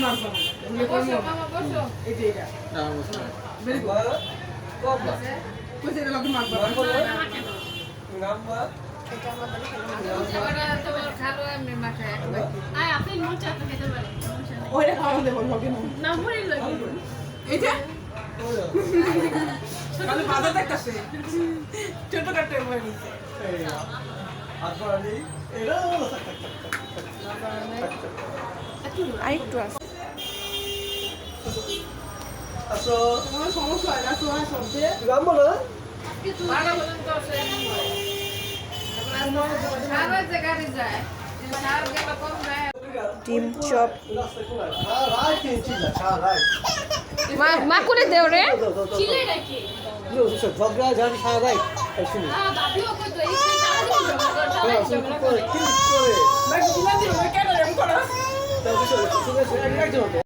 মারবো এই যে এটা ভেরি গুড কইছে এটা লগে মারবো নাম্বার ওইটা খাওয়া দেবো লগে না এইটা মানে বাজার দেখতেছে ছোট কাটতে হয়ে গেছে আরেকটু আছে আসো কোনো সমস্যা হয় না তোমার শব্দে গাম বলো ডিম চপ রাই মা করে দেও রে ঝগড়া ঝাড়ি সারা রাই শুনি করে ভাই তোমার দিন কেন এরকম করো তারপর